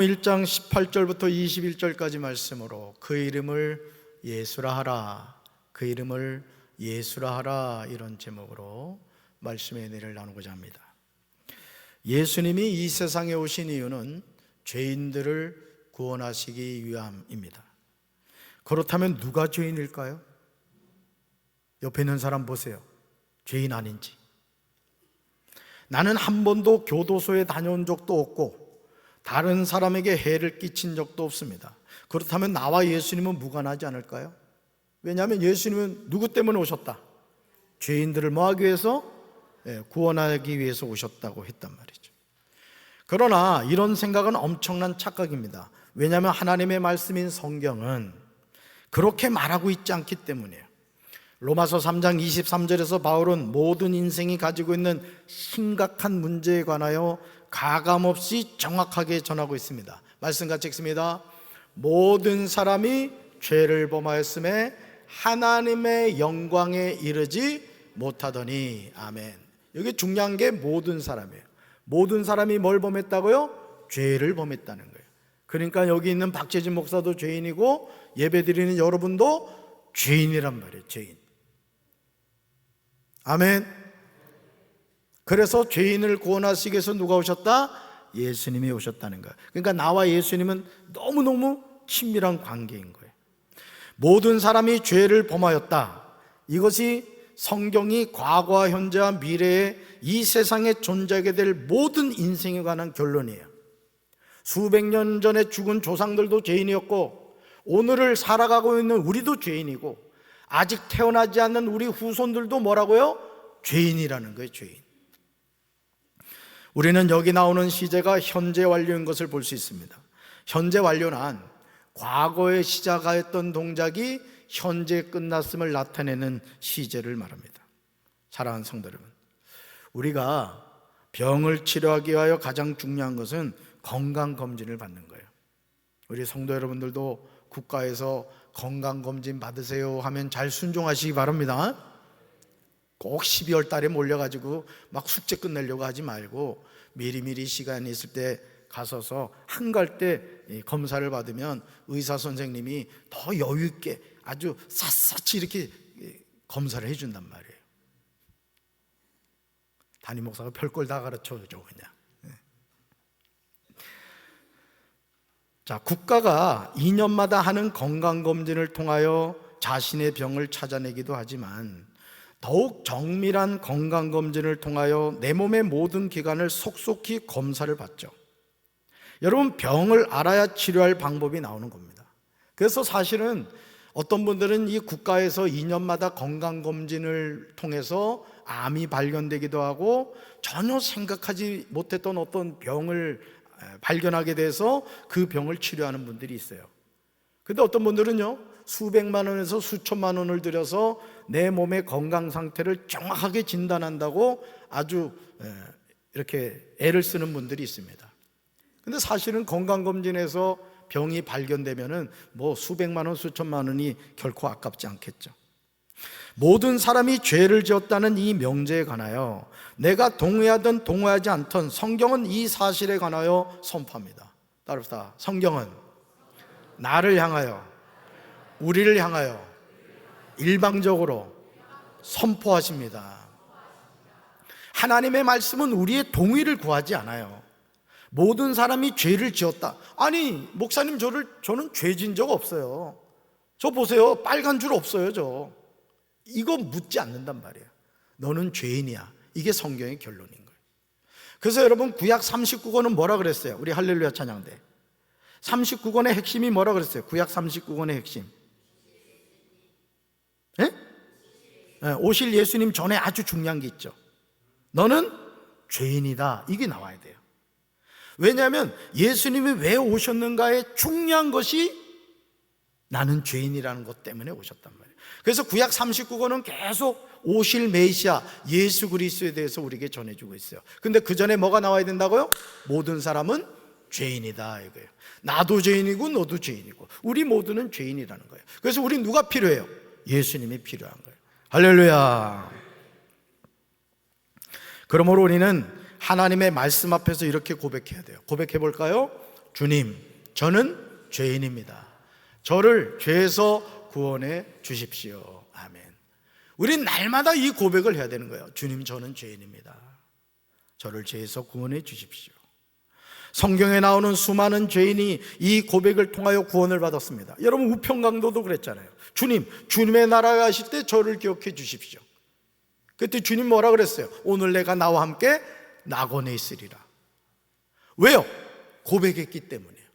1장 18절부터 21절까지 말씀으로 그 이름을 예수라 하라, 그 이름을 예수라 하라, 이런 제목으로 말씀의 은혜를 나누고자 합니다. 예수님이 이 세상에 오신 이유는 죄인들을 구원하시기 위함입니다. 그렇다면 누가 죄인일까요? 옆에 있는 사람 보세요. 죄인 아닌지. 나는 한 번도 교도소에 다녀온 적도 없고 다른 사람에게 해를 끼친 적도 없습니다. 그렇다면 나와 예수님은 무관하지 않을까요? 왜냐하면 예수님은 누구 때문에 오셨다? 죄인들을 뭐하기 위해서? 구원하기 위해서 오셨다고 했단 말이죠. 그러나 이런 생각은 엄청난 착각입니다. 왜냐하면 하나님의 말씀인 성경은 그렇게 말하고 있지 않기 때문이에요. 로마서 3장 23절에서 바울은 모든 인생이 가지고 있는 심각한 문제에 관하여 가감없이 정확하게 전하고 있습니다. 말씀 같이 읽습니다. 모든 사람이 죄를 범하였음에 하나님의 영광에 이르지 못하더니. 아멘. 여기 중요한 게 모든 사람이에요. 모든 사람이 뭘 범했다고요? 죄를 범했다는 거예요. 그러니까 여기 있는 박재진 목사도 죄인이고 예배드리는 여러분도 죄인이란 말이에요. 죄인. 아멘. 그래서 죄인을 구원하시기 위해서 누가 오셨다? 예수님이 오셨다는 거예요. 그러니까 나와 예수님은 너무너무 친밀한 관계인 거예요. 모든 사람이 죄를 범하였다. 이것이 성경이 과거와 현재와 미래에 이 세상에 존재하게 될 모든 인생에 관한 결론이에요. 수백 년 전에 죽은 조상들도 죄인이었고 오늘을 살아가고 있는 우리도 죄인이고 아직 태어나지 않는 우리 후손들도 뭐라고요? 죄인이라는 거예요. 죄인. 우리는 여기 나오는 시제가 현재 완료인 것을 볼 수 있습니다. 현재 완료는 과거에 시작하였던 동작이 현재 끝났음을 나타내는 시제를 말합니다. 사랑하는 성도 여러분, 우리가 병을 치료하기 위하여 가장 중요한 것은 건강검진을 받는 거예요. 우리 성도 여러분들도 국가에서 건강검진 받으세요 하면 잘 순종하시기 바랍니다. 꼭 12월 달에 몰려가지고 막 숙제 끝내려고 하지 말고 미리미리 시간이 있을 때 가서서 한갈 때 검사를 받으면 의사 선생님이 더 여유 있게 아주 샅샅이 이렇게 검사를 해준단 말이에요. 담임 목사가 별걸 다 가르쳐줘 그냥. 자, 국가가 2년마다 하는 건강검진을 통하여 자신의 병을 찾아내기도 하지만 더욱 정밀한 건강검진을 통하여 내 몸의 모든 기관을 속속히 검사를 받죠. 여러분, 병을 알아야 치료할 방법이 나오는 겁니다. 그래서 사실은 어떤 분들은 이 국가에서 2년마다 건강검진을 통해서 암이 발견되기도 하고 전혀 생각하지 못했던 어떤 병을 발견하게 돼서 그 병을 치료하는 분들이 있어요. 근데 어떤 분들은요, 수백만 원에서 수천만 원을 들여서 내 몸의 건강 상태를 정확하게 진단한다고 아주 이렇게 애를 쓰는 분들이 있습니다. 근데 사실은 건강검진에서 병이 발견되면은 뭐 수백만 원, 수천만 원이 결코 아깝지 않겠죠. 모든 사람이 죄를 지었다는 이 명제에 관하여 내가 동의하든 동의하지 않든 성경은 이 사실에 관하여 선포합니다. 따릅시다. 성경은 나를 향하여, 우리를 향하여 일방적으로 선포하십니다. 하나님의 말씀은 우리의 동의를 구하지 않아요. 모든 사람이 죄를 지었다. 아니, 목사님, 저는 죄 지은 적 없어요. 저 보세요, 빨간 줄 없어요. 저 이거 묻지 않는단 말이에요. 너는 죄인이야. 이게 성경의 결론인 거예요. 그래서 여러분, 구약 39권은 뭐라 그랬어요? 우리 할렐루야 찬양대 39권의 핵심이 뭐라 그랬어요? 구약 39권의 핵심, 오실 예수님 전에 아주 중요한 게 있죠. 너는 죄인이다. 이게 나와야 돼요. 왜냐하면 예수님이 왜 오셨는가에 중요한 것이 나는 죄인이라는 것 때문에 오셨단 말이에요. 그래서 구약 39권은 계속 오실 메시아 예수 그리스도에 대해서 우리에게 전해주고 있어요. 근데 그 전에 뭐가 나와야 된다고요? 모든 사람은 죄인이다 이거예요. 나도 죄인이고 너도 죄인이고 우리 모두는 죄인이라는 거예요. 그래서 우리 누가 필요해요? 예수님이 필요한 거예요. 할렐루야. 그러므로 우리는 하나님의 말씀 앞에서 이렇게 고백해야 돼요. 고백해 볼까요? 주님, 저는 죄인입니다. 저를 죄에서 구원해 주십시오. 아멘. 우린 날마다 이 고백을 해야 되는 거예요. 주님, 저는 죄인입니다. 저를 죄에서 구원해 주십시오. 성경에 나오는 수많은 죄인이 이 고백을 통하여 구원을 받았습니다. 여러분, 우평강도도 그랬잖아요. 주님, 주님의 나라에 가실 때 저를 기억해 주십시오. 그때 주님 뭐라 그랬어요? 오늘 내가 나와 함께 낙원에 있으리라. 왜요? 고백했기 때문이에요.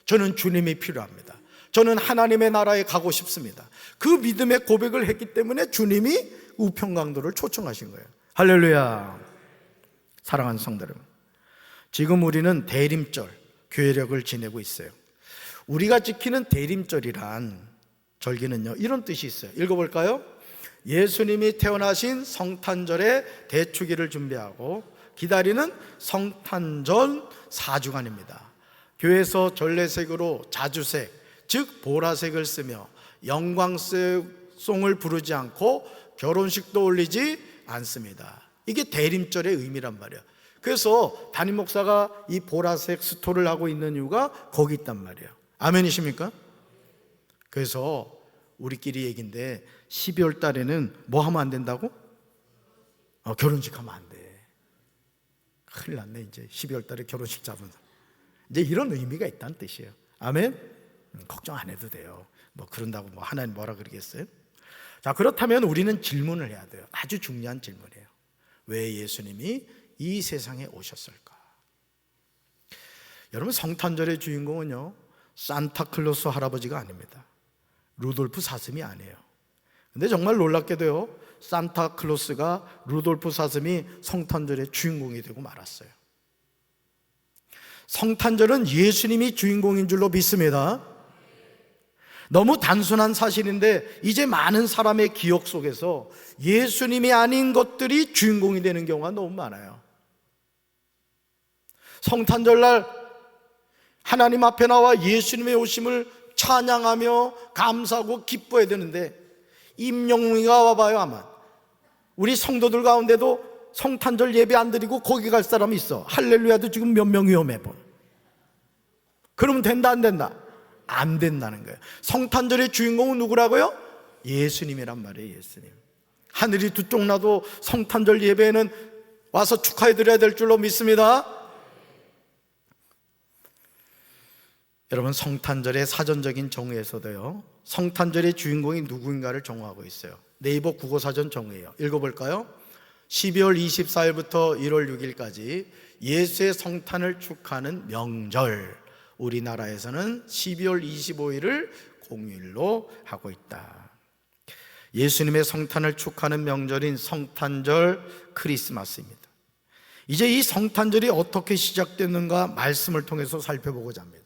저는 주님이 필요합니다. 저는 하나님의 나라에 가고 싶습니다. 그 믿음의 고백을 했기 때문에 주님이 우평강도를 초청하신 거예요. 할렐루야. 사랑하는 성도 여러분, 지금 우리는 대림절 교회력을 지내고 있어요. 우리가 지키는 대림절이란 절기는요, 이런 뜻이 있어요. 읽어볼까요? 예수님이 태어나신 성탄절의 대축일을 준비하고 기다리는 성탄절 4주간입니다. 교회에서 전래색으로 자주색, 즉 보라색을 쓰며 영광송을 부르지 않고 결혼식도 올리지 않습니다. 이게 대림절의 의미란 말이에요. 그래서 담임 목사가 이 보라색 스토를 하고 있는 이유가 거기 있단 말이에요. 아멘이십니까? 그래서 우리끼리 얘기인데 12월 달에는 뭐 하면 안 된다고? 결혼식 하면 안 돼. 큰일 났네. 이제 12월 달에 결혼식 잡은 이제 이런 의미가 있다는 뜻이에요. 아멘? 걱정 안 해도 돼요. 뭐 그런다고 뭐 하나님 뭐라 그러겠어요? 자, 그렇다면 우리는 질문을 해야 돼요. 아주 중요한 질문이에요. 왜 예수님이 이 세상에 오셨을까? 여러분, 성탄절의 주인공은요, 산타클로스 할아버지가 아닙니다. 루돌프 사슴이 아니에요. 근데 정말 놀랍게도요, 산타클로스가 루돌프 사슴이 성탄절의 주인공이 되고 말았어요. 성탄절은 예수님이 주인공인 줄로 믿습니다. 너무 단순한 사실인데 이제 많은 사람의 기억 속에서 예수님이 아닌 것들이 주인공이 되는 경우가 너무 많아요. 성탄절날 하나님 앞에 나와 예수님의 오심을 찬양하며 감사하고 기뻐해야 되는데, 임영웅이가 와봐요. 아마 우리 성도들 가운데도 성탄절 예배 안 드리고 거기 갈 사람이 있어. 할렐루야도 지금 몇 명 위험해 본. 그러면 된다 안 된다? 안 된다는 거예요. 성탄절의 주인공은 누구라고요? 예수님이란 말이에요. 예수님. 하늘이 두 쪽 나도 성탄절 예배에는 와서 축하해 드려야 될 줄로 믿습니다. 여러분, 성탄절의 사전적인 정의에서도요, 성탄절의 주인공이 누구인가를 정하고 있어요. 네이버 국어사전 정의예요. 읽어볼까요? 12월 24일부터 1월 6일까지 예수의 성탄을 축하하는 명절, 우리나라에서는 12월 25일을 공휴일로 하고 있다. 예수님의 성탄을 축하하는 명절인 성탄절 크리스마스입니다. 이제 이 성탄절이 어떻게 시작됐는가 말씀을 통해서 살펴보고자 합니다.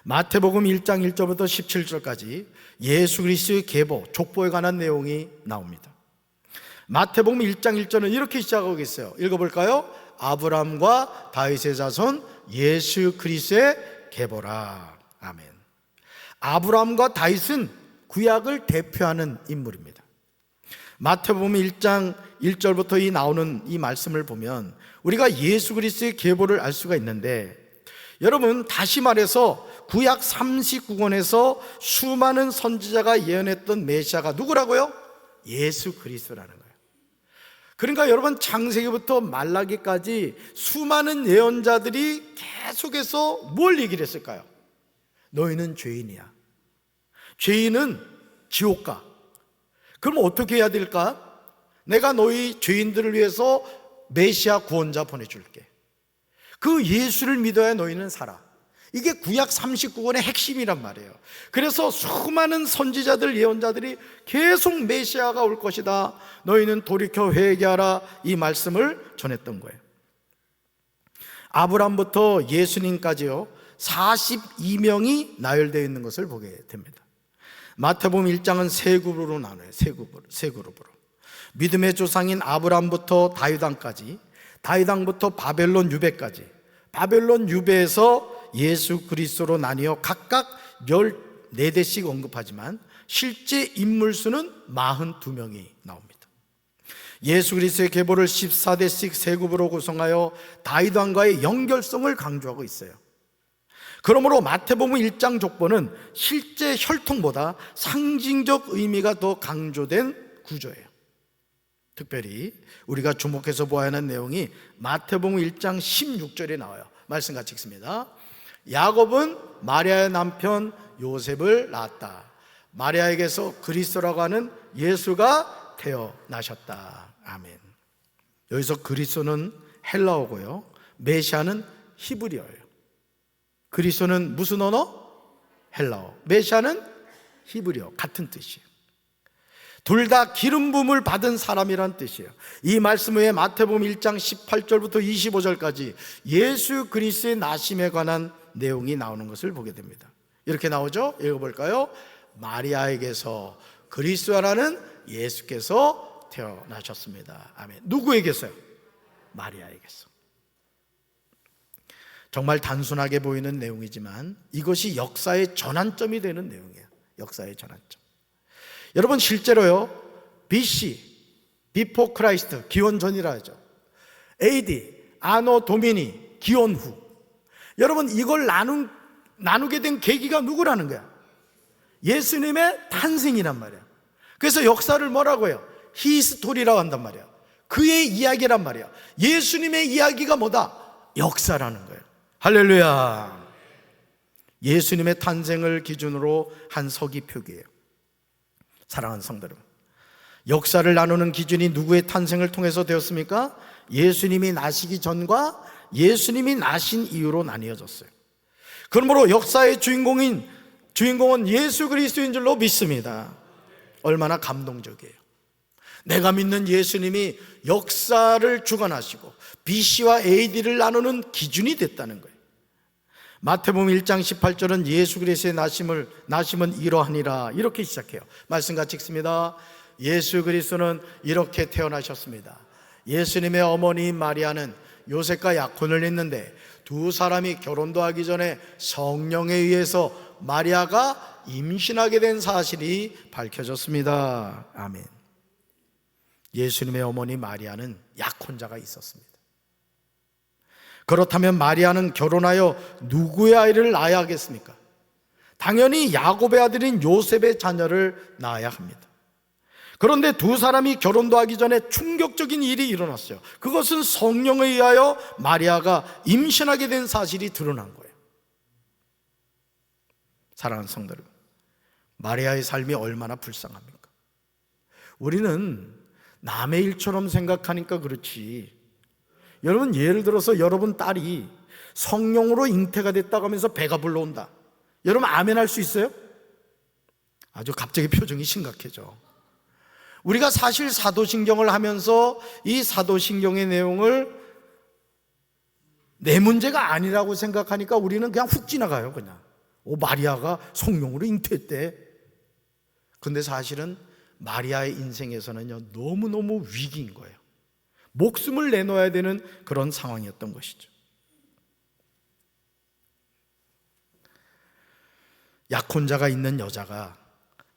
마태복음 1장 1절부터 17절까지 예수 그리스도의 계보, 족보에 관한 내용이 나옵니다. 마태복음 1장 1절은 이렇게 시작하고 있어요. 읽어볼까요? 아브라함과 다윗의 자손 예수 그리스도의 계보라. 아멘. 아브라함과 다윗은 구약을 대표하는 인물입니다. 마태복음 1장 1절부터 나오는 이 말씀을 보면 우리가 예수 그리스도의 계보를 알 수가 있는데, 여러분, 다시 말해서 구약 39권에서 수많은 선지자가 예언했던 메시아가 누구라고요? 예수 그리스도라는 거예요. 그러니까 여러분, 창세기부터 말라기까지 수많은 예언자들이 계속해서 뭘 얘기를 했을까요? 너희는 죄인이야. 죄인은 지옥 가. 그럼 어떻게 해야 될까? 내가 너희 죄인들을 위해서 메시아 구원자 보내줄게. 그 예수를 믿어야 너희는 살아. 이게 구약 39권의 핵심이란 말이에요. 그래서 수많은 선지자들, 예언자들이 계속 메시아가 올 것이다, 너희는 돌이켜 회개하라, 이 말씀을 전했던 거예요. 아브라함부터 예수님까지요 42명이 나열되어 있는 것을 보게 됩니다. 마태복음 1장은 세 그룹으로 나눠요. 세 그룹으로. 믿음의 조상인 아브라함부터 다윗왕까지, 다윗왕부터 바벨론 유배까지, 바벨론 유배에서 예수 그리스도로 나뉘어 각각 14대씩 언급하지만 실제 인물 수는 42명이 나옵니다. 예수 그리스도의 계보를 14대씩 세 그룹으로 구성하여 다윗 왕과의 연결성을 강조하고 있어요. 그러므로 마태복음 1장 족보는 실제 혈통보다 상징적 의미가 더 강조된 구조예요. 특별히 우리가 주목해서 보아야 하는 내용이 마태복음 1장 16절에 나와요. 말씀 같이 읽습니다. 야곱은 마리아의 남편 요셉을 낳았다. 마리아에게서 그리스도라고 하는 예수가 태어나셨다. 아멘. 여기서 그리스도는 헬라어고요, 메시아는 히브리어예요. 그리스도는 무슨 언어? 헬라어. 메시아는 히브리어. 같은 뜻이에요. 둘 다 기름 부음을 받은 사람이란 뜻이에요. 이 말씀 후에 마태복음 1장 18절부터 25절까지 예수 그리스도의 나심에 관한 내용이 나오는 것을 보게 됩니다. 이렇게 나오죠? 읽어볼까요? 마리아에게서 그리스도라는 예수께서 태어나셨습니다. 아멘. 누구에게서요? 마리아에게서. 정말 단순하게 보이는 내용이지만 이것이 역사의 전환점이 되는 내용이에요. 역사의 전환점. 여러분, 실제로요, BC, Before Christ, 기원 전이라 하죠. AD, 아노 도미니, 기원 후. 여러분, 이걸 나누게 된 계기가 누구라는 거야? 예수님의 탄생이란 말이야. 그래서 역사를 뭐라고 해요? 히스토리라고 한단 말이야. 그의 이야기란 말이야. 예수님의 이야기가 뭐다? 역사라는 거예요. 할렐루야. 예수님의 탄생을 기준으로 한 서기표기예요. 사랑하는 성도 여러분, 역사를 나누는 기준이 누구의 탄생을 통해서 되었습니까? 예수님이 나시기 전과 예수님이 나신 이후로 나뉘어졌어요. 그러므로 역사의 주인공은 예수 그리스도인 줄로 믿습니다. 얼마나 감동적이에요. 내가 믿는 예수님이 역사를 주관하시고 BC와 AD를 나누는 기준이 됐다는 거예요. 마태복음 1장 18절은 예수 그리스도의 나심은 이러하니라, 이렇게 시작해요. 말씀 같이 읽습니다. 예수 그리스도는 이렇게 태어나셨습니다. 예수님의 어머니인 마리아는 요셉과 약혼을 했는데 두 사람이 결혼도 하기 전에 성령에 의해서 마리아가 임신하게 된 사실이 밝혀졌습니다. 아멘. 예수님의 어머니 마리아는 약혼자가 있었습니다. 그렇다면 마리아는 결혼하여 누구의 아이를 낳아야 하겠습니까? 당연히 야곱의 아들인 요셉의 자녀를 낳아야 합니다. 그런데 두 사람이 결혼도 하기 전에 충격적인 일이 일어났어요. 그것은 성령에 의하여 마리아가 임신하게 된 사실이 드러난 거예요. 사랑하는 성도 여러분, 마리아의 삶이 얼마나 불쌍합니까? 우리는 남의 일처럼 생각하니까 그렇지, 여러분, 예를 들어서 여러분 딸이 성령으로 잉태가 됐다고 하면서 배가 불러온다, 여러분 아멘 할 수 있어요? 아주 갑자기 표정이 심각해져. 우리가 사실 사도신경을 하면서 이 사도신경의 내용을 내 문제가 아니라고 생각하니까 우리는 그냥 훅 지나가요. 그냥 마리아가 성령으로 잉태했대. 근데 사실은 마리아의 인생에서는요, 너무너무 위기인 거예요. 목숨을 내놓아야 되는 그런 상황이었던 것이죠. 약혼자가 있는 여자가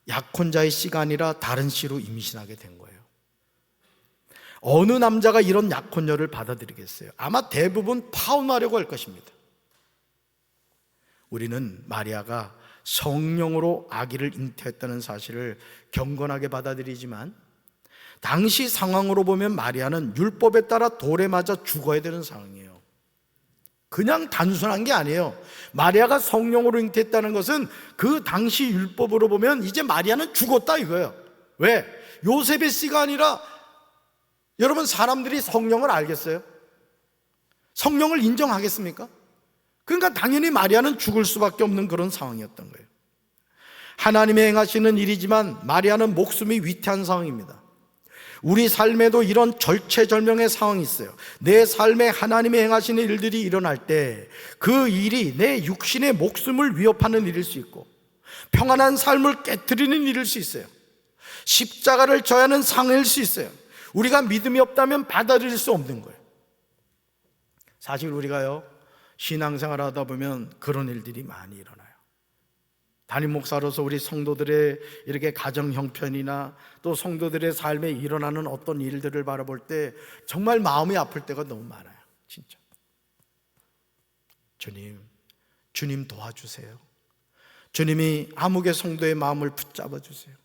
약혼자의 씨가 아니라 다른 씨로 임신하게 된 거예요. 어느 남자가 이런 약혼녀를 받아들이겠어요? 아마 대부분 파혼하려고 할 것입니다. 우리는 마리아가 성령으로 아기를 잉태했다는 사실을 경건하게 받아들이지만 당시 상황으로 보면 마리아는 율법에 따라 돌에 맞아 죽어야 되는 상황이에요. 그냥 단순한 게 아니에요. 마리아가 성령으로 잉태했다는 것은 그 당시 율법으로 보면 이제 마리아는 죽었다 이거예요. 왜? 요셉의 씨가 아니라, 여러분, 사람들이 성령을 알겠어요? 성령을 인정하겠습니까? 그러니까 당연히 마리아는 죽을 수밖에 없는 그런 상황이었던 거예요. 하나님의 행하시는 일이지만 마리아는 목숨이 위태한 상황입니다. 우리 삶에도 이런 절체절명의 상황이 있어요. 내 삶에 하나님의 행하시는 일들이 일어날 때 그 일이 내 육신의 목숨을 위협하는 일일 수 있고, 평안한 삶을 깨트리는 일일 수 있어요. 십자가를 져야 하는 상황일 수 있어요. 우리가 믿음이 없다면 받아들일 수 없는 거예요. 사실 우리가요, 신앙생활 하다 보면 그런 일들이 많이 일어나요. 담임 목사로서 우리 성도들의 이렇게 가정 형편이나 또 성도들의 삶에 일어나는 어떤 일들을 바라볼 때 정말 마음이 아플 때가 너무 많아요. 진짜. 주님, 주님 도와주세요. 주님이 아무개 성도의 마음을 붙잡아 주세요.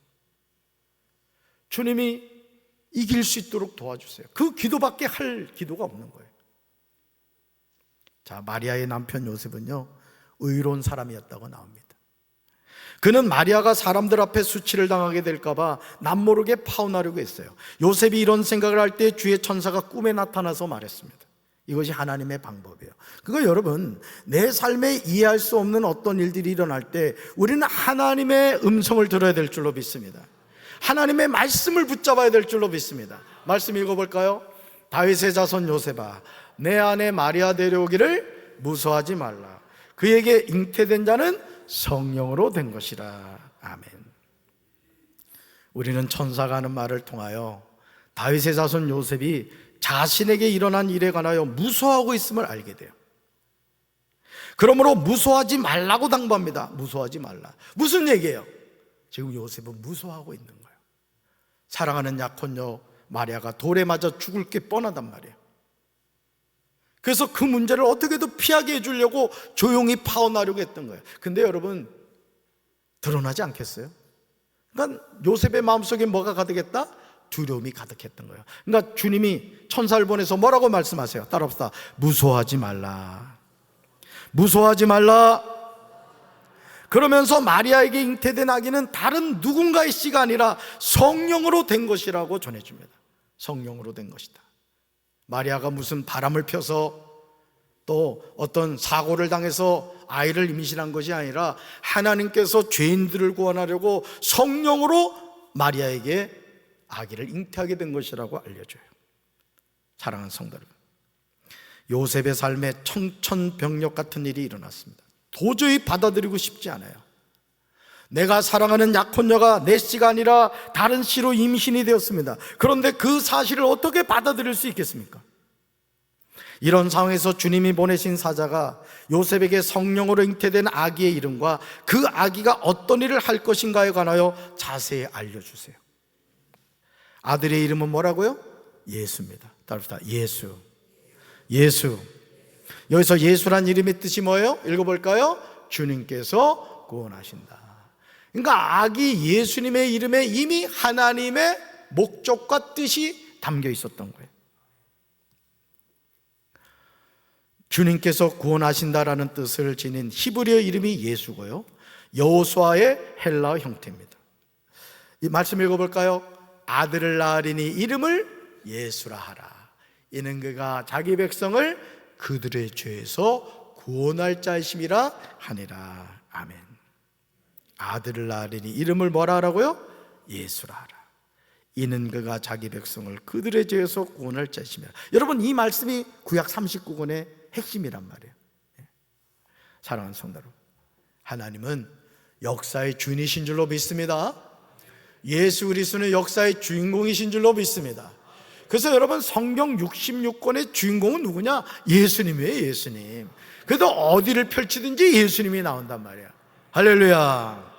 주님이 이길 수 있도록 도와주세요. 그 기도밖에 할 기도가 없는 거예요. 자, 마리아의 남편 요셉은요, 의로운 사람이었다고 나옵니다. 그는 마리아가 사람들 앞에 수치를 당하게 될까봐 남모르게 파혼하려고 했어요. 요셉이 이런 생각을 할 때 주의 천사가 꿈에 나타나서 말했습니다. 이것이 하나님의 방법이에요. 그거 여러분, 내 삶에 이해할 수 없는 어떤 일들이 일어날 때 우리는 하나님의 음성을 들어야 될 줄로 믿습니다. 하나님의 말씀을 붙잡아야 될 줄로 믿습니다. 말씀 읽어볼까요? 다윗의 자손 요셉아, 내 아내 마리아 데려오기를 무서워하지 말라. 그에게 잉태된 자는 성령으로 된 것이라. 아멘. 우리는 천사가 하는 말을 통하여 다윗의 자손 요셉이 자신에게 일어난 일에 관하여 무서워하고 있음을 알게 돼요. 그러므로 무서워하지 말라고 당부합니다. 무서워하지 말라. 무슨 얘기예요? 지금 요셉은 무서워하고 있는 거예요. 사랑하는 약혼녀 마리아가 돌에 맞아 죽을 게 뻔하단 말이에요. 그래서 그 문제를 어떻게든 피하게 해주려고 조용히 파혼하려고 했던 거예요. 근데 여러분, 드러나지 않겠어요? 그러니까 요셉의 마음속에 뭐가 가득했다? 두려움이 가득했던 거예요. 그러니까 주님이 천사를 보내서 뭐라고 말씀하세요? 따라합시다. 무서워하지 말라. 무서워하지 말라. 그러면서 마리아에게 잉태된 아기는 다른 누군가의 씨가 아니라 성령으로 된 것이라고 전해줍니다. 성령으로 된 것이다. 마리아가 무슨 바람을 펴서 또 어떤 사고를 당해서 아이를 임신한 것이 아니라 하나님께서 죄인들을 구원하려고 성령으로 마리아에게 아기를 잉태하게 된 것이라고 알려줘요. 사랑하는 성도 여러분, 요셉의 삶에 청천벽력 같은 일이 일어났습니다. 도저히 받아들이고 싶지 않아요. 내가 사랑하는 약혼녀가 내 씨가 아니라 다른 씨로 임신이 되었습니다. 그런데 그 사실을 어떻게 받아들일 수 있겠습니까? 이런 상황에서 주님이 보내신 사자가 요셉에게 성령으로 잉태된 아기의 이름과 그 아기가 어떤 일을 할 것인가에 관하여 자세히 알려주세요. 아들의 이름은 뭐라고요? 예수입니다. 따라합시다. 예수. 예수. 여기서 예수란 이름의 뜻이 뭐예요? 읽어볼까요? 주님께서 구원하신다. 그러니까 아기 예수님의 이름에 이미 하나님의 목적과 뜻이 담겨 있었던 거예요. 주님께서 구원하신다라는 뜻을 지닌 히브리어 이름이 예수고요, 여호수아의 헬라어 형태입니다. 이 말씀 읽어볼까요? 아들을 낳으리니 이름을 예수라 하라. 이는 그가 자기 백성을 그들의 죄에서 구원할 자이심이라 하니라. 아멘. 아들을 낳으리니 이름을 뭐라 하라고요? 예수라 하라. 이는 그가 자기 백성을 그들의 죄에서 구원할 자이심이라. 여러분, 이 말씀이 구약 39권의 핵심이란 말이에요. 사랑하는 성도 여러분, 하나님은 역사의 주인이신 줄로 믿습니다. 예수 그리스도는 역사의 주인공이신 줄로 믿습니다. 그래서 여러분, 성경 66권의 주인공은 누구냐? 예수님이에요. 예수님. 그래도 어디를 펼치든지 예수님이 나온단 말이야. 할렐루야.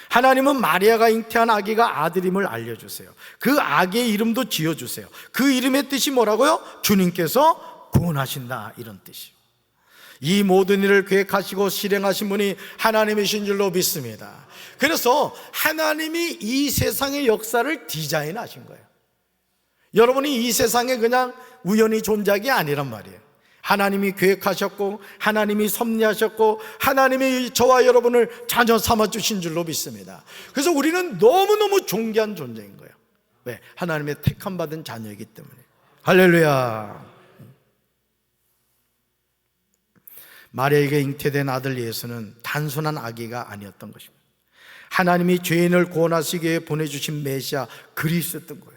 하나님은 마리아가 잉태한 아기가 아들임을 알려주세요. 그 아기의 이름도 지어주세요. 그 이름의 뜻이 뭐라고요? 주님께서 구원하신다, 이런 뜻이요. 이 모든 일을 계획하시고 실행하신 분이 하나님이신 줄로 믿습니다. 그래서 하나님이 이 세상의 역사를 디자인하신 거예요. 여러분이 이 세상에 그냥 우연히 존재하기 아니란 말이에요. 하나님이 계획하셨고 하나님이 섭리하셨고 하나님이 저와 여러분을 자녀 삼아주신 줄로 믿습니다. 그래서 우리는 너무너무 존귀한 존재인 거예요. 왜? 하나님의 택함 받은 자녀이기 때문에. 할렐루야. 마리아에게 잉태된 아들 예수는 단순한 아기가 아니었던 것입니다. 하나님이 죄인을 구원하시기 위해 보내주신 메시아 그리스도였던 거예요.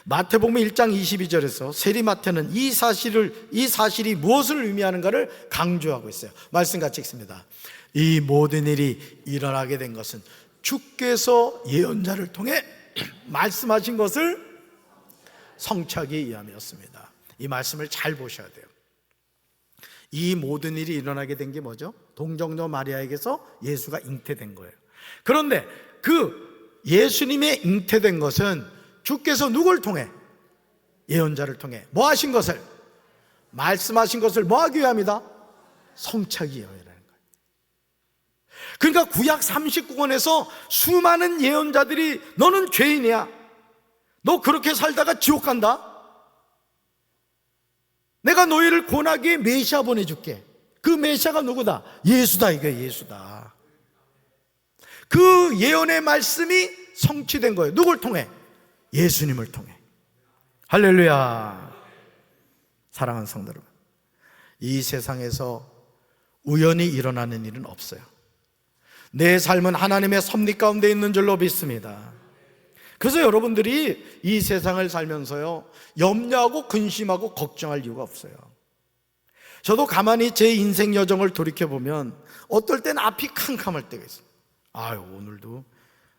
마태복음 1장 22절에서 세리마태는 이 사실이 무엇을 의미하는가를 강조하고 있어요. 말씀 같이 읽습니다. 이 모든 일이 일어나게 된 것은 주께서 예언자를 통해 말씀하신 것을 성취하기 위함이었습니다. 이 말씀을 잘 보셔야 돼요. 이 모든 일이 일어나게 된 게 뭐죠? 동정녀 마리아에게서 예수가 잉태된 거예요. 그런데 그 예수님의 잉태된 것은 주께서 누굴 통해? 예언자를 통해 뭐 하신 것을? 말씀하신 것을 뭐 하기 위함이다? 성착이 예언이라는 거예요. 그러니까 구약 39권에서 수많은 예언자들이 너는 죄인이야, 너 그렇게 살다가 지옥 간다, 내가 너희를 고나게 메시아 보내줄게. 그 메시아가 누구다? 예수다. 이게 예수다. 그 예언의 말씀이 성취된 거예요. 누굴 통해? 예수님을 통해. 할렐루야. 사랑하는 성도 여러분, 이 세상에서 우연히 일어나는 일은 없어요. 내 삶은 하나님의 섭리 가운데 있는 줄로 믿습니다. 그래서 여러분들이 이 세상을 살면서요, 염려하고 근심하고 걱정할 이유가 없어요. 저도 가만히 제 인생 여정을 돌이켜보면 어떨 땐 앞이 캄캄할 때가 있어요. 오늘도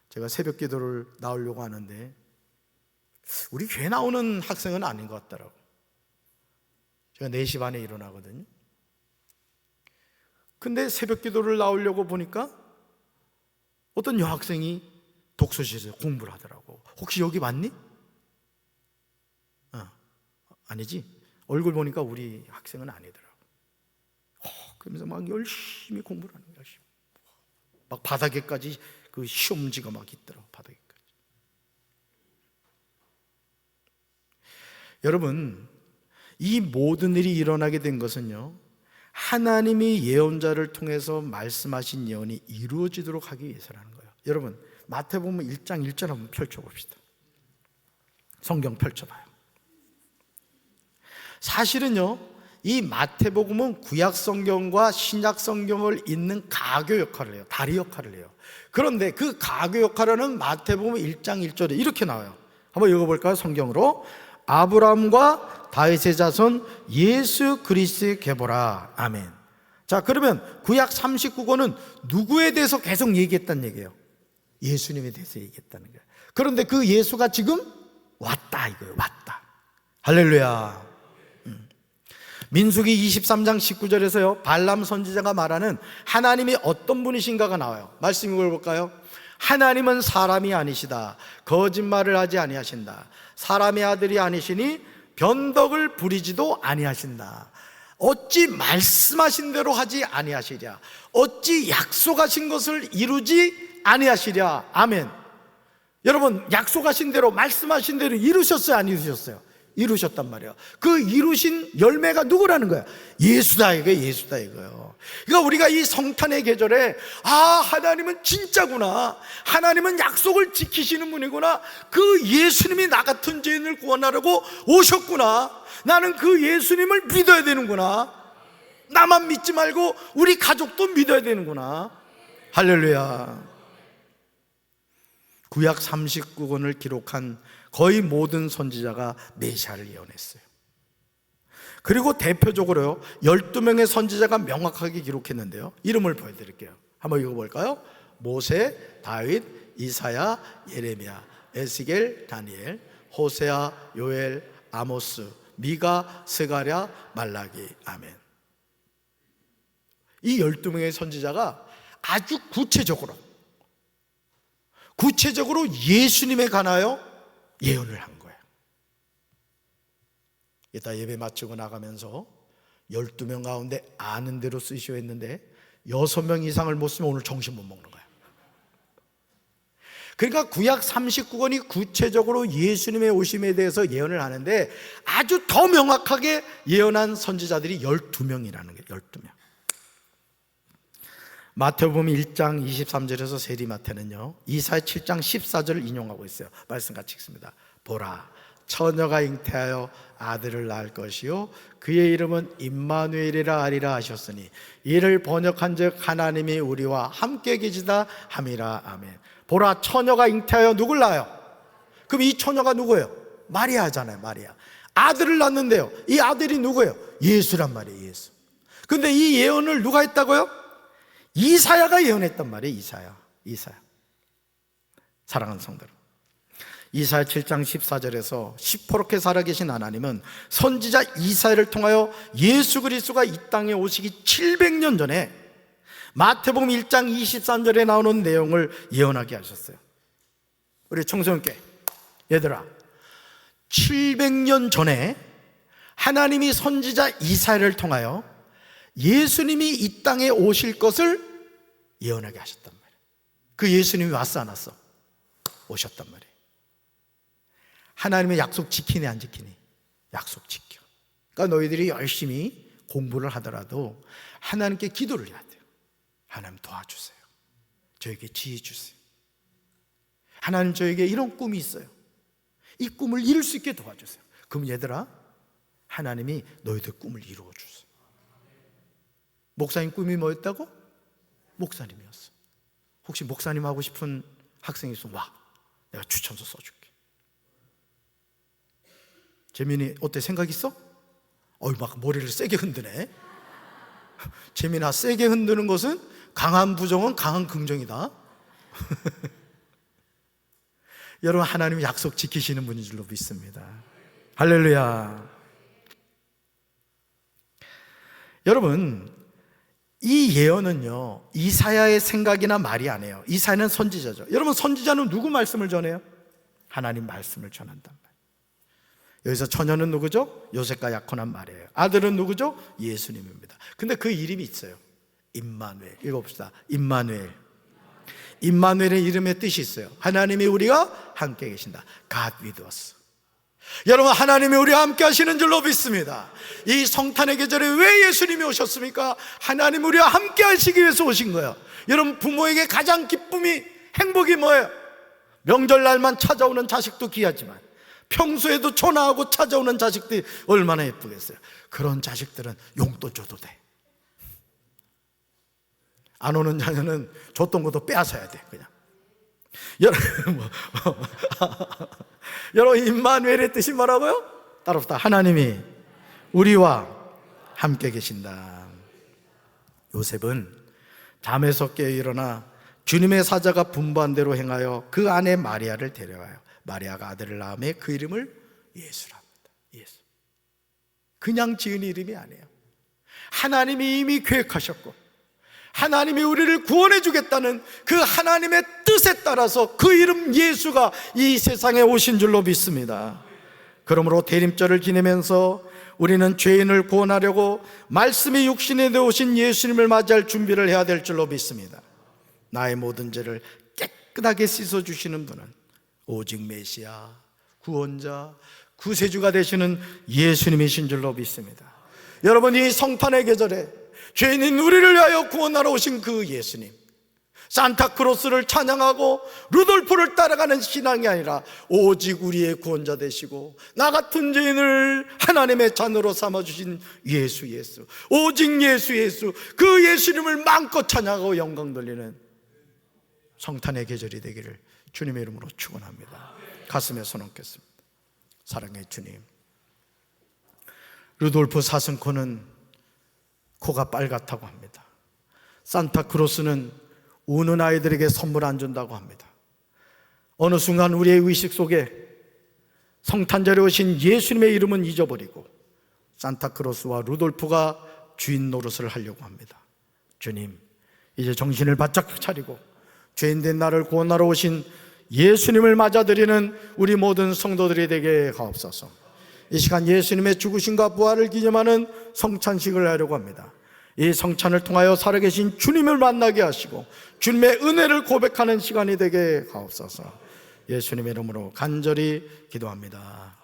제가 새벽 기도를 나오려고 하는데 우리 교회 나오는 학생은 아닌 것 같더라고. 제가 4시 반에 일어나거든요. 근데 새벽 기도를 나오려고 보니까 어떤 여학생이 독서실에서 공부를 하더라고. 혹시 여기 맞니? 아니지. 얼굴 보니까 우리 학생은 아니더라고. 그러면서 막 열심히 공부를 하는 거야. 열심히. 막 바닥에까지 그 시험지가 막 있더라고. 바닥에까지. 여러분, 이 모든 일이 일어나게 된 것은요, 하나님이 예언자를 통해서 말씀하신 예언이 이루어지도록 하기 위해서라는 거예요. 여러분, 마태복음 1장 1절 한번 펼쳐봅시다. 성경 펼쳐봐요. 사실은요, 이 마태복음은 구약 성경과 신약 성경을 잇는 가교 역할을 해요. 다리 역할을 해요. 그런데 그 가교 역할을 하는 마태복음 1장 1절에 이렇게 나와요. 한번 읽어볼까요? 성경으로. 아브라함과 다윗의 자손 예수 그리스도의 계보라. 아멘. 자, 그러면 구약 39권은 누구에 대해서 계속 얘기했다는 얘기예요? 예수님에 대해서 얘기했다는 거예요. 그런데 그 예수가 지금 왔다 이거예요. 왔다. 할렐루야. 민수기 23장 19절에서요, 발람 선지자가 말하는 하나님이 어떤 분이신가가 나와요. 말씀 읽어볼까요? 하나님은 사람이 아니시다. 거짓말을 하지 아니하신다. 사람의 아들이 아니시니 변덕을 부리지도 아니하신다. 어찌 말씀하신 대로 하지 아니하시랴. 어찌 약속하신 것을 이루지 아니하시랴. 아멘. 여러분, 약속하신 대로 말씀하신 대로 이루셨어요, 안 이루셨어요? 이루셨단 말이에요. 그 이루신 열매가 누구라는 거야? 예수다 이거예요. 예수다 이거예요. 그러니까 우리가 이 성탄의 계절에 하나님은 진짜구나, 하나님은 약속을 지키시는 분이구나, 그 예수님이 나 같은 죄인을 구원하려고 오셨구나, 나는 그 예수님을 믿어야 되는구나, 나만 믿지 말고 우리 가족도 믿어야 되는구나. 할렐루야. 구약 39권을 기록한 거의 모든 선지자가 메시아를 예언했어요. 그리고 대표적으로요, 12명의 선지자가 명확하게 기록했는데요, 이름을 보여드릴게요. 한번 읽어볼까요? 모세, 다윗, 이사야, 예레미야, 에스겔, 다니엘, 호세아, 요엘, 아모스, 미가, 스가랴, 말라기. 아멘. 이 12명의 선지자가 아주 구체적으로 예수님에 관하여 예언을 한 거예요. 이따 예배 마치고 나가면서 12명 가운데 아는 대로 쓰시오 했는데 6명 이상을 못 쓰면 오늘 정신 못 먹는 거예요. 그러니까 구약 39권이 구체적으로 예수님의 오심에 대해서 예언을 하는데 아주 더 명확하게 예언한 선지자들이 12명이라는 거예요. 12명. 마태복음 1장 23절에서 세리마태는요, 이사야 7장 14절을 인용하고 있어요. 말씀 같이 읽습니다. 보라, 처녀가 잉태하여 아들을 낳을 것이요 그의 이름은 임마누엘이라 하리라 하셨으니 이를 번역한즉 하나님이 우리와 함께 계시다 함이라. 아멘. 보라, 처녀가 잉태하여 누굴 낳아요? 그럼 이 처녀가 누구예요? 마리아잖아요. 마리아. 아들을 낳는데요, 이 아들이 누구예요? 예수란 말이에요. 예수. 근데 이 예언을 누가 했다고요? 이사야가 예언했단 말이에요. 이사야. 사랑하는 성도들, 이사야 7장 14절에서 시퍼렇게 살아계신 하나님은 선지자 이사야를 통하여 예수 그리스도가 이 땅에 오시기 700년 전에 마태복음 1장 23절에 나오는 내용을 예언하게 하셨어요. 우리 청소년께, 얘들아, 700년 전에 하나님이 선지자 이사야를 통하여 예수님이 이 땅에 오실 것을 예언하게 하셨단 말이에요. 그 예수님이 왔어 안 왔어? 오셨단 말이에요. 하나님의 약속 지키니 안 지키니? 약속 지켜. 그러니까 너희들이 열심히 공부를 하더라도 하나님께 기도를 해야 돼요. 하나님 도와주세요. 저에게 지혜 주세요. 하나님 저에게 이런 꿈이 있어요. 이 꿈을 이룰 수 있게 도와주세요. 그럼 얘들아, 하나님이 너희들 꿈을 이루어 주세요. 목사님 꿈이 뭐였다고? 목사님이었어. 혹시 목사님 하고 싶은 학생이 있으면 와, 내가 추천서 써줄게. 재민이 어때? 생각 있어? 막 머리를 세게 흔드네. 재민아, 세게 흔드는 것은 강한 부정은 강한 긍정이다. 여러분, 하나님이 약속 지키시는 분인 줄로 믿습니다. 할렐루야. 여러분, 이 예언은요, 이사야의 생각이나 말이 아니에요. 이사야는 선지자죠. 여러분, 선지자는 누구 말씀을 전해요? 하나님 말씀을 전한단 말이에요. 여기서 처녀는 누구죠? 요셉과 약혼한 말이에요. 아들은 누구죠? 예수님입니다. 근데 그 이름이 있어요. 임마누엘. 읽어봅시다. 임마누엘. 임마누엘의 이름의 뜻이 있어요. 하나님이 우리가 함께 계신다. God with us. 여러분, 하나님이 우리와 함께 하시는 줄로 믿습니다. 이 성탄의 계절에 왜 예수님이 오셨습니까? 하나님이 우리와 함께 하시기 위해서 오신 거예요. 여러분, 부모에게 가장 기쁨이, 행복이 뭐예요? 명절날만 찾아오는 자식도 귀하지만 평소에도 전화하고 찾아오는 자식들이 얼마나 예쁘겠어요. 그런 자식들은 용돈 줘도 돼. 안 오는 자녀는 줬던 것도 빼앗아야 돼. 그냥. 여러분, 임마누엘의 뜻이 뭐라고요? 따라합시다. 하나님이 우리와 함께 계신다. 요셉은 잠에서 깨어 일어나 주님의 사자가 분부한 대로 행하여 그 아내 마리아를 데려와요. 마리아가 아들을 낳음에 그 이름을 예수랍니다. 예수. 그냥 지은 이름이 아니에요. 하나님이 이미 계획하셨고 하나님이 우리를 구원해 주겠다는 그 하나님의 뜻에 따라서 그 이름 예수가 이 세상에 오신 줄로 믿습니다. 그러므로 대림절을 지내면서 우리는 죄인을 구원하려고 말씀이 육신에 되어오신 예수님을 맞이할 준비를 해야 될 줄로 믿습니다. 나의 모든 죄를 깨끗하게 씻어주시는 분은 오직 메시아, 구원자, 구세주가 되시는 예수님이신 줄로 믿습니다. 여러분, 이 성탄의 계절에 죄인인 우리를 위하여 구원하러 오신 그 예수님, 산타크로스를 찬양하고 루돌프를 따라가는 신앙이 아니라 오직 우리의 구원자 되시고 나 같은 죄인을 하나님의 자녀로 삼아주신 예수, 오직 예수, 그 예수님을 마음껏 찬양하고 영광 돌리는 성탄의 계절이 되기를 주님의 이름으로 축원합니다. 가슴에 손 얹겠습니다. 사랑의 주님, 루돌프 사슴코는 코가 빨갛다고 합니다. 산타크로스는 우는 아이들에게 선물 안 준다고 합니다. 어느 순간 우리의 의식 속에 성탄절에 오신 예수님의 이름은 잊어버리고 산타크로스와 루돌프가 주인 노릇을 하려고 합니다. 주님, 이제 정신을 바짝 차리고 죄인된 나를 구원하러 오신 예수님을 맞아들이는 우리 모든 성도들이 되게 하옵소서. 이 시간 예수님의 죽으심과 부활을 기념하는 성찬식을 하려고 합니다. 이 성찬을 통하여 살아계신 주님을 만나게 하시고 주님의 은혜를 고백하는 시간이 되게 하옵소서. 예수님의 이름으로 간절히 기도합니다.